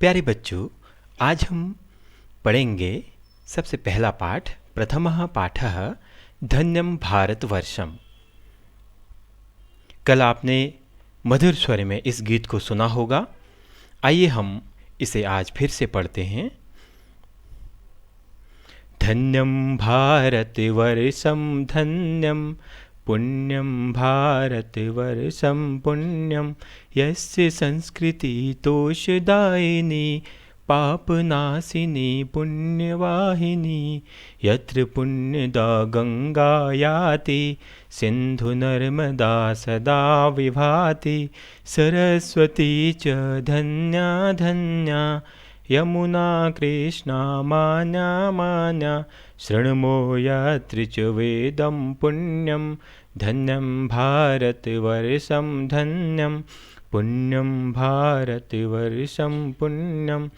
प्यारे बच्चों, आज हम पढ़ेंगे सबसे पहला पाठ। प्रथमः पाठः धन्यं भारतवर्षम्। कल आपने मधुर स्वर में इस गीत को सुना होगा। आइए हम इसे आज फिर से पढ़ते हैं। धन्यं भारतवर्षं धन्यं पुण्यं भारतवर्षं पुण्यं यस्य संस्कृति तोषदायिनी पापनाशिनी पुण्यवाहिनी यत्र पुण्यदा गंगा याति सिन्धुनर्मदा सदा विभाति सरस्वती च धन्या धन्या यमुना कृष्णा मान्या मान्या शृणुमो यत्र च वेदं पुण्यं धन्यं भारतवर्षं धन्यं पुण्यं भारतवर्षं पुण्यं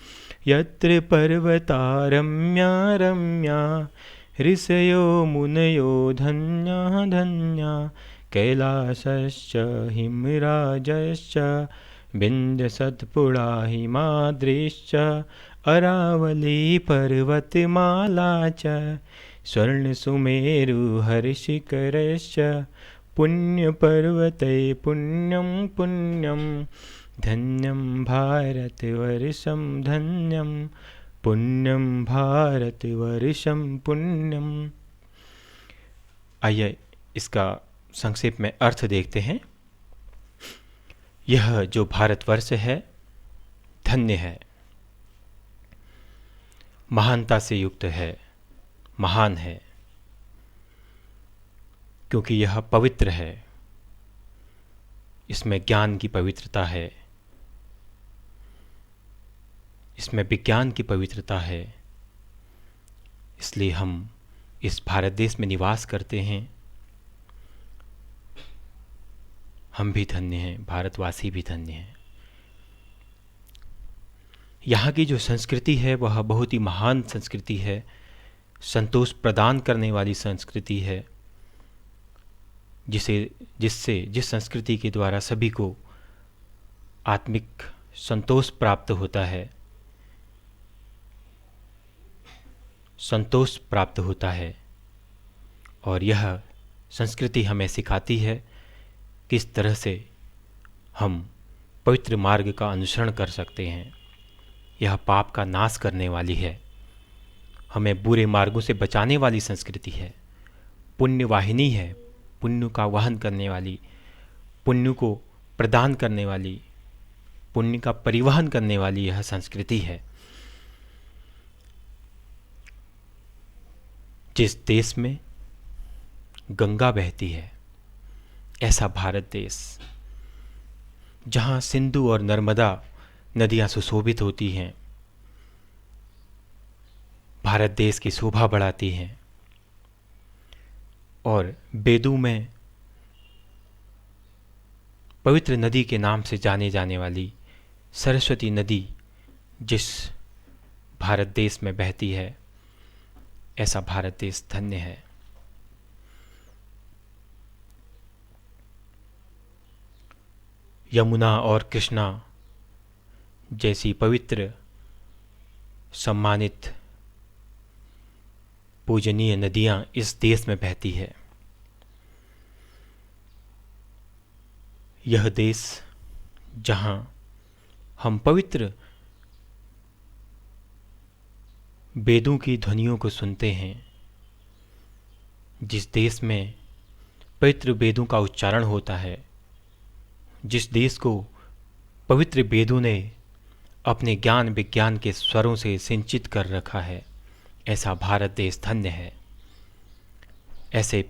यत्र पर्वता रम्या रम्या ऋषयो मुनयो धन्या धन्या कैलासश्च हिमराजश्च विन्ध्यसत्पुरा हिमाद्रिश्च अरावली पर्वतमाला च स्वर्णसुमेरुहर्षिकरश्च पुण्यपर्वते पुण्यं पुण्यं धन्यं भारतवर्षं धन्यं पुण्यं भारतवर्षं पुण्यम। आइए इसका संक्षेप में अर्थ देखते हैं। यह जो भारतवर्ष है धन्य है, महानता से युक्त है, महान है, क्योंकि यह पवित्र है। इसमें ज्ञान की पवित्रता है, इसमें विज्ञान की पवित्रता है। इसलिए हम इस भारत देश में निवास करते हैं। हम भी धन्य हैं, भारतवासी भी धन्य हैं। यहाँ की जो संस्कृति है वह बहुत ही महान संस्कृति है, संतोष प्रदान करने वाली संस्कृति है, जिस संस्कृति के द्वारा सभी को आत्मिक संतोष प्राप्त होता है, संतोष प्राप्त होता है। और यह संस्कृति हमें सिखाती है किस तरह से हम पवित्र मार्ग का अनुसरण कर सकते हैं। यह पाप का नाश करने वाली है, हमें बुरे मार्गों से बचाने वाली संस्कृति है, पुण्य वाहिनी है, पुण्य का वहन करने वाली, पुण्य को प्रदान करने वाली, पुण्य का परिवहन करने वाली यह संस्कृति है। जिस देश में गंगा बहती है, ऐसा भारत देश, जहाँ सिंधु और नर्मदा नदियाँ सुशोभित होती हैं, भारत देश की शोभा बढ़ाती हैं। और वेदों में पवित्र नदी के नाम से जाने जाने वाली सरस्वती नदी जिस भारत देश में बहती है, ऐसा भारत देश धन्य है। यमुना और कृष्णा जैसी पवित्र, सम्मानित, पूजनीय नदियां इस देश में बहती है। यह देश जहां हम पवित्र वेदों की ध्वनियों को सुनते हैं, जिस देश में पवित्र वेदों का उच्चारण होता है, जिस देश को पवित्र वेदों ने अपने ज्ञान विज्ञान के स्वरों से सिंचित कर रखा है, ऐसा भारत देश धन्य है। ऐसे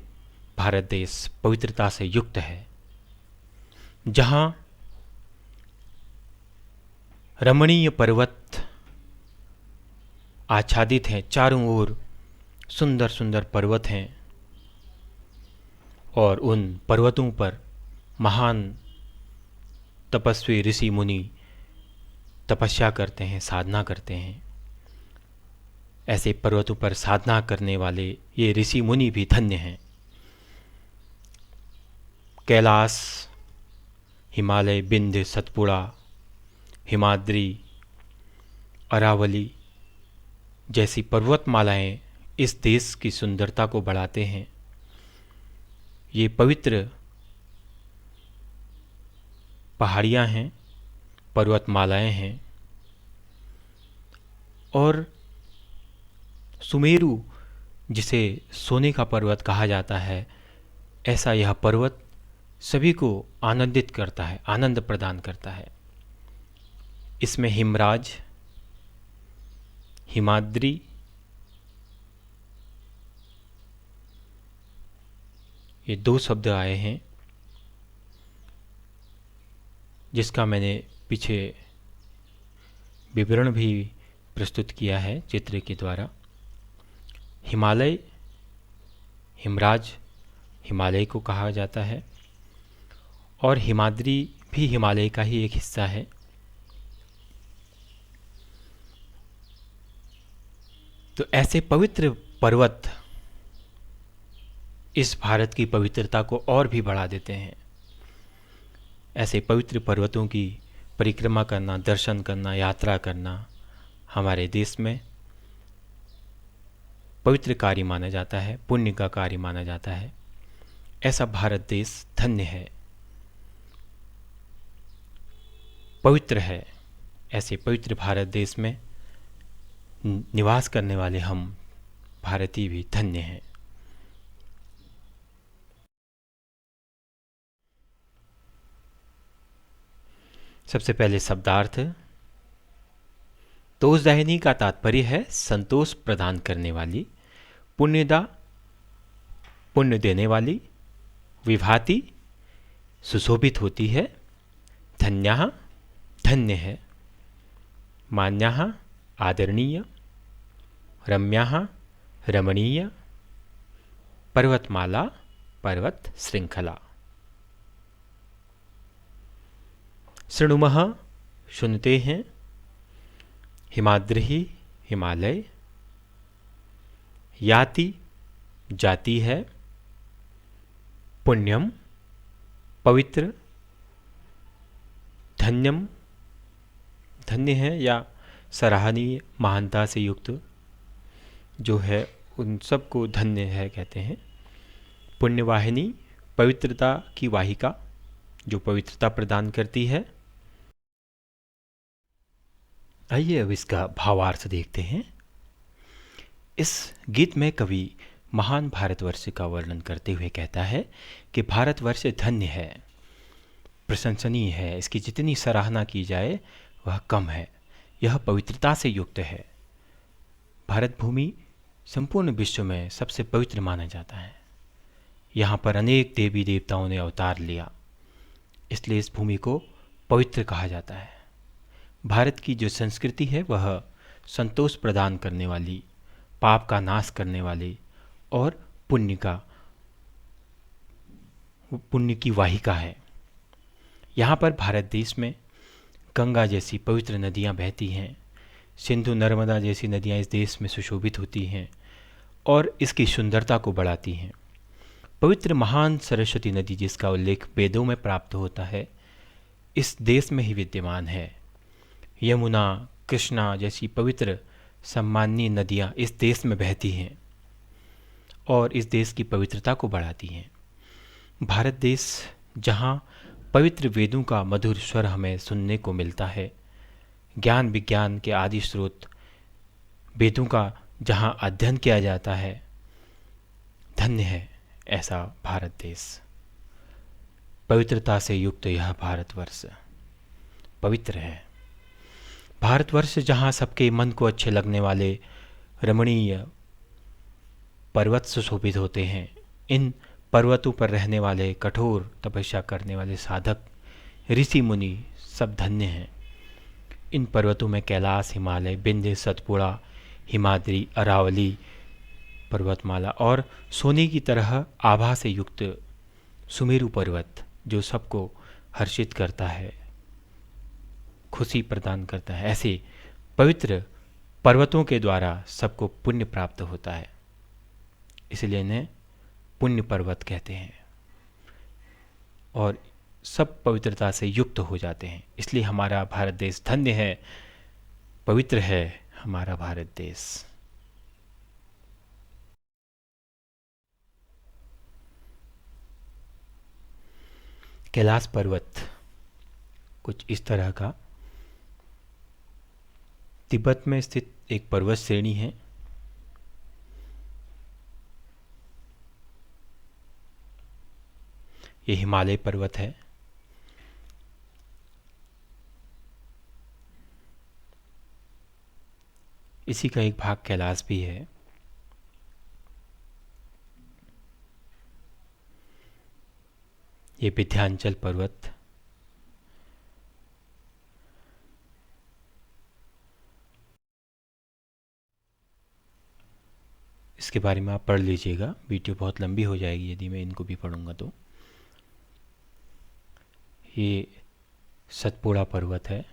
भारत देश पवित्रता से युक्त है, जहाँ रमणीय पर्वत आच्छादित हैं, चारों ओर सुंदर सुंदर पर्वत हैं, और उन पर्वतों पर महान तपस्वी ऋषि मुनि तपस्या करते हैं, साधना करते हैं। ऐसे पर्वतों पर साधना करने वाले ये ऋषि मुनि भी धन्य हैं। कैलाश, हिमालय, विंध्य, सतपुड़ा, हिमाद्री, अरावली जैसी पर्वतमालाएं इस देश की सुंदरता को बढ़ाते हैं। ये पवित्र पहाड़ियाँ हैं, पर्वतमालाएं हैं, और सुमेरु जिसे सोने का पर्वत कहा जाता है, ऐसा यह पर्वत सभी को आनंदित करता है, आनंद प्रदान करता है। इसमें हिमराज, हिमाद्री, ये दो शब्द आए हैं, जिसका मैंने पीछे विवरण भी प्रस्तुत किया है चित्र के द्वारा। हिमालय, हिमराज हिमालय को कहा जाता है, और हिमाद्री भी हिमालय का ही एक हिस्सा है। तो ऐसे पवित्र पर्वत इस भारत की पवित्रता को और भी बढ़ा देते हैं। ऐसे पवित्र पर्वतों की परिक्रमा करना, दर्शन करना, यात्रा करना हमारे देश में पवित्र कार्य माना जाता है, पुण्य का कार्य माना जाता है। ऐसा भारत देश धन्य है, पवित्र है। ऐसे पवित्र भारत देश में निवास करने वाले हम भारतीय भी धन्य हैं। सबसे पहले शब्दार्थ। तोषदायिनी का तात्पर्य है संतोष प्रदान करने वाली, पुण्यदा पुण्य देने वाली, विभाति सुशोभित होती है, धन्यः धन्य है, मान्यः आदरणीय, रम्यः रमणीय, पर्वतमाला पर्वत श्रृंखला। शृणुमः सुनते हैं, हिमाद्री हिमालय, याति जाती है, पुण्यम पवित्र, धन्यम धन्य है या सराहनीय महानता से युक्त जो है उन सबको धन्य है कहते हैं। पुण्यवाहिनी पवित्रता की वाहिका जो पवित्रता प्रदान करती है। आइए अब इसका भावार्थ देखते हैं। इस गीत में कवि महान भारतवर्ष का वर्णन करते हुए कहता है कि भारतवर्ष धन्य है, प्रशंसनीय है, इसकी जितनी सराहना की जाए वह कम है, यह पवित्रता से युक्त है। भारत भूमि संपूर्ण विश्व में सबसे पवित्र माना जाता है। यहाँ पर अनेक देवी देवताओं ने अवतार लिया, इसलिए इस भूमि को पवित्र कहा जाता है। भारत की जो संस्कृति है वह संतोष प्रदान करने वाली, पाप का नाश करने वाली और पुण्य की वाहिका है। यहाँ पर भारत देश में गंगा जैसी पवित्र नदियाँ बहती हैं, सिंधु नर्मदा जैसी नदियाँ इस देश में सुशोभित होती हैं और इसकी सुंदरता को बढ़ाती हैं। पवित्र महान सरस्वती नदी जिसका उल्लेख वेदों में प्राप्त होता है, इस देश में ही विद्यमान है। यमुना, कृष्णा जैसी पवित्र सम्माननीय नदियाँ इस देश में बहती हैं और इस देश की पवित्रता को बढ़ाती हैं। भारत देश जहाँ पवित्र वेदों का मधुर स्वर हमें सुनने को मिलता है, ज्ञान विज्ञान के आदि स्रोत वेदों का जहाँ अध्ययन किया जाता है, धन्य है ऐसा भारत देश। पवित्रता से युक्त यह भारतवर्ष पवित्र है। भारतवर्ष जहाँ सबके मन को अच्छे लगने वाले रमणीय पर्वत सुशोभित होते हैं, इन पर्वतों पर रहने वाले कठोर तपस्या करने वाले साधक ऋषि मुनि सब धन्य हैं। इन पर्वतों में कैलाश, हिमालय, विंध्य, सतपुड़ा, हिमाद्री, अरावली पर्वतमाला और सोने की तरह आभा से युक्त सुमेरु पर्वत जो सबको हर्षित करता है, खुशी प्रदान करता है। ऐसे पवित्र पर्वतों के द्वारा सबको पुण्य प्राप्त होता है, इसलिए इन्हें पुण्य पर्वत कहते हैं और सब पवित्रता से युक्त हो जाते हैं। इसलिए हमारा भारत देश धन्य है पवित्र है हमारा भारत देश। कैलाश पर्वत कुछ इस तरह का तिब्बत में स्थित एक पर्वत श्रेणी है। ये हिमालय पर्वत है। इसी का एक भाग कैलाश भी है। ये विंध्याचल पर्वत इसके बारे में आप पढ़ लीजिएगा, वीडियो बहुत लंबी हो जाएगी यदि मैं इनको भी पढ़ूंगा तो। ये सतपुड़ा पर्वत है।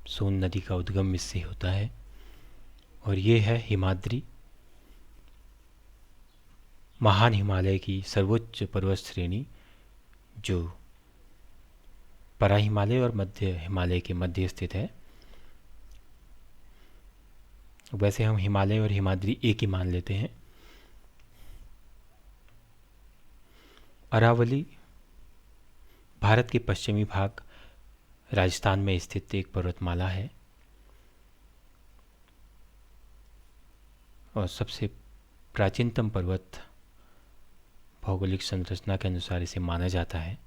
सोन नदी का उद्गम इससे होता है। और ये है हिमाद्री, महान हिमालय की सर्वोच्च पर्वत श्रेणी जो परा हिमालय और मध्य हिमालय के मध्य स्थित है। वैसे हम हिमालय और हिमाद्री एक ही मान लेते हैं। अरावली भारत के पश्चिमी भाग राजस्थान में स्थित एक पर्वतमाला है और सबसे प्राचीनतम पर्वत भौगोलिक संरचना के अनुसार इसे माना जाता है।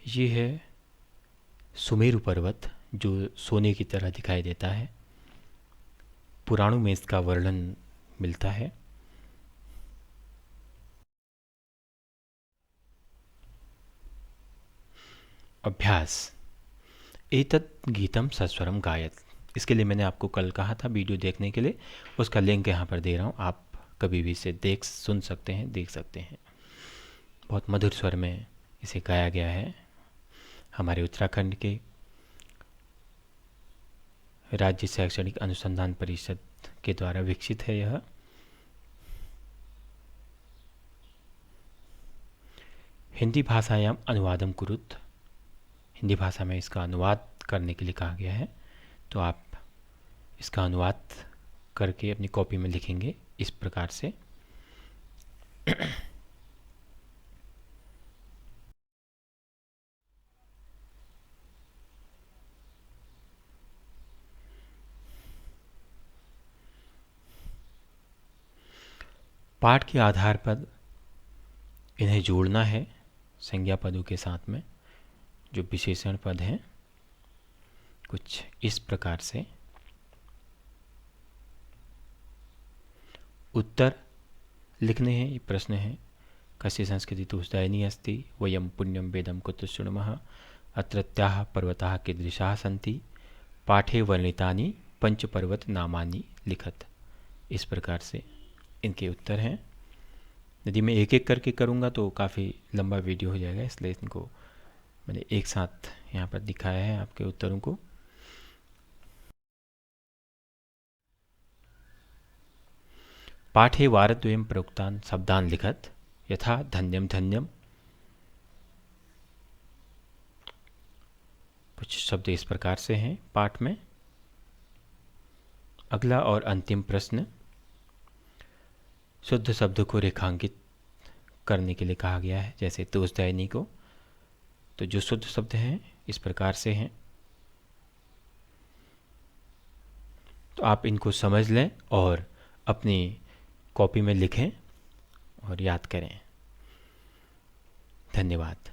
ये है सुमेरु पर्वत जो सोने की तरह दिखाई देता है। पुराणों में इसका वर्णन मिलता है। अभ्यास। एतत् गीतम सस्वरम गायत। इसके लिए मैंने आपको कल कहा था वीडियो देखने के लिए, उसका लिंक यहाँ पर दे रहा हूँ। आप कभी भी इसे सुन सकते हैं, देख सकते हैं। बहुत मधुर स्वर में इसे गाया गया है। हमारे उत्तराखंड के राज्य शैक्षणिक अनुसंधान परिषद के द्वारा विकसित है यह। हिंदी भाषायाम अनुवादम कुरुत। हिंदी भाषा में इसका अनुवाद करने के लिए कहा गया है, तो आप इसका अनुवाद करके अपनी कॉपी में लिखेंगे इस प्रकार से। पाठ के आधार पर इन्हें जोड़ना है संज्ञा पदों के साथ में जो विशेषण पद हैं, कुछ इस प्रकार से। उत्तर लिखने हैं। ये प्रश्न है, कस्य संस्कृति तुष्टायनी अस्ति वयम पुण्यम वेदम कुत्र शृणुमः अत्रत्याः पर्वताः कीदृशाः सन्ति पाठे वर्णितानि पंच पर्वत नामानि लिखत। इस प्रकार से इनके उत्तर हैं। यदि मैं एक एक करके करूँगा तो काफ़ी लंबा वीडियो हो जाएगा, इसलिए इनको मैंने एक साथ यहाँ पर दिखाया है आपके उत्तरों को। पाठे वारद्वयं प्रोक्तान् शब्दान् लिखत यथा धन्यम धन्यम। कुछ शब्द इस प्रकार से हैं पाठ में। अगला और अंतिम प्रश्न, शुद्ध शब्द को रेखांकित करने के लिए कहा गया है, जैसे तुष्टायनी को। तो जो शुद्ध शब्द हैं इस प्रकार से हैं, तो आप इनको समझ लें और अपनी कॉपी में लिखें और याद करें। धन्यवाद।